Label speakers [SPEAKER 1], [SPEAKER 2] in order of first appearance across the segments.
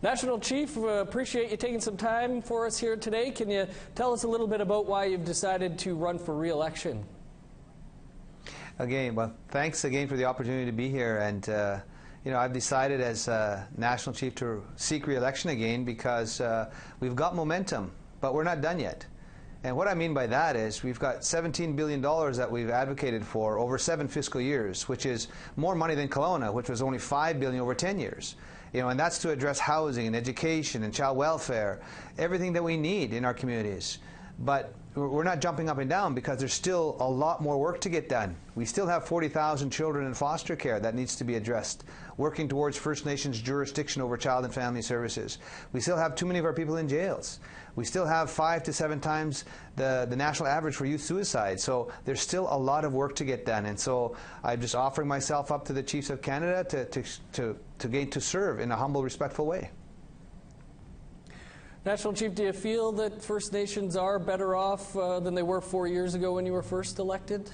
[SPEAKER 1] National Chief, appreciate you taking some time for us here today. Can you tell us a little bit about why you've decided to run for re-election?
[SPEAKER 2] Again, well, thanks again for the opportunity to be here. And I've decided as National Chief to seek re-election again because we've got momentum, but we're not done yet. And what I mean by that is we've got $17 billion that we've advocated for over 7 fiscal years, which is more money than Kelowna, which was only $5 billion over 10 years. And that's to address housing and education and child welfare, everything that we need in our communities. But we're not jumping up and down because there's still a lot more work to get done. We still have 40,000 children in foster care that needs to be addressed, working towards First Nations jurisdiction over child and family services. We still have too many of our people in jails. We still have 5 to 7 times the national average for youth suicide. So there's still a lot of work to get done. And so I'm just offering myself up to the Chiefs of Canada to serve in a humble, respectful way.
[SPEAKER 1] National Chief, do you feel that First Nations are better off than they were 4 years ago when you were first elected?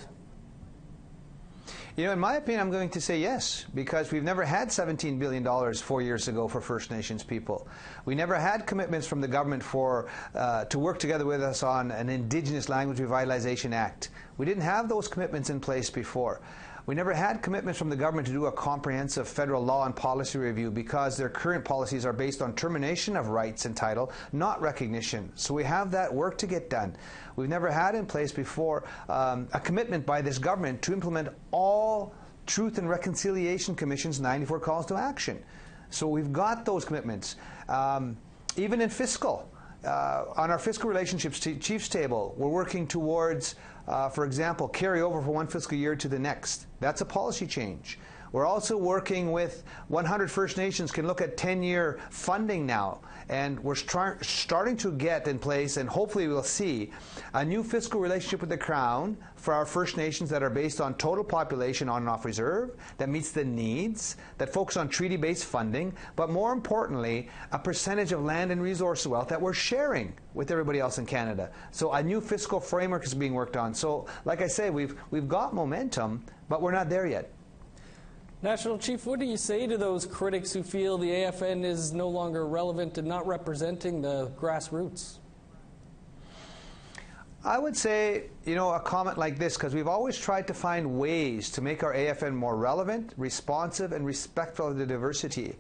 [SPEAKER 2] In my opinion, I'm going to say yes, because we've never had $17 billion 4 years ago for First Nations people. We never had commitments from the government to work together with us on an Indigenous Language Revitalization Act. We didn't have those commitments in place before. We never had commitments from the government to do a comprehensive federal law and policy review because their current policies are based on termination of rights and title, not recognition. So we have that work to get done. We've never had in place before a commitment by this government to implement all Truth and Reconciliation Commission's 94 calls to action. So we've got those commitments. Even in fiscal. On our fiscal relationships chiefs table, we're working towards, for example, carry over from one fiscal year to the next. That's a policy change. We're also working with 100 First Nations can look at 10-year funding now, and we're starting to get in place, and hopefully we'll see, a new fiscal relationship with the Crown for our First Nations that are based on total population on and off reserve, that meets the needs, that focus on treaty-based funding, but more importantly, a percentage of land and resource wealth that we're sharing with everybody else in Canada. So a new fiscal framework is being worked on. So, like I say, we've got momentum, but we're not there yet.
[SPEAKER 1] National Chief, what do you say to those critics who feel the AFN is no longer relevant and not representing the grassroots?
[SPEAKER 2] I would say, a comment like this, because we've always tried to find ways to make our AFN more relevant, responsive, and respectful of the diversity.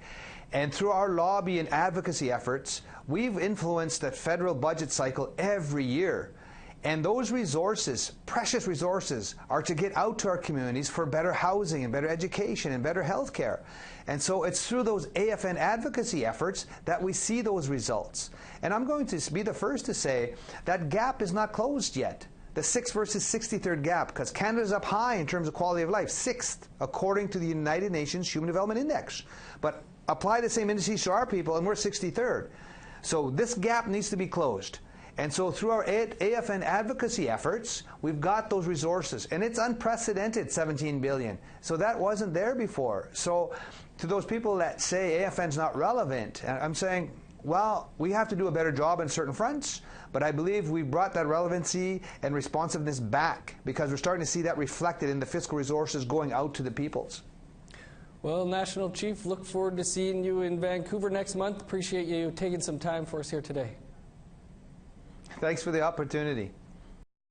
[SPEAKER 2] And through our lobby and advocacy efforts, we've influenced the federal budget cycle every year. And those resources, precious resources, are to get out to our communities for better housing and better education and better health care. And so it's through those AFN advocacy efforts that we see those results. And I'm going to be the first to say that gap is not closed yet. The 6th versus 63rd gap, because Canada's up high in terms of quality of life, 6th according to the United Nations Human Development Index. But apply the same indices to our people and we're 63rd. So this gap needs to be closed. And so through our AFN advocacy efforts, we've got those resources. And it's unprecedented, $17 billion. So that wasn't there before. So to those people that say AFN's not relevant, I'm saying, well, we have to do a better job on certain fronts, but I believe we brought that relevancy and responsiveness back because we're starting to see that reflected in the fiscal resources going out to the peoples.
[SPEAKER 1] Well, National Chief, look forward to seeing you in Vancouver next month. Appreciate you taking some time for us here today.
[SPEAKER 2] Thanks for the opportunity.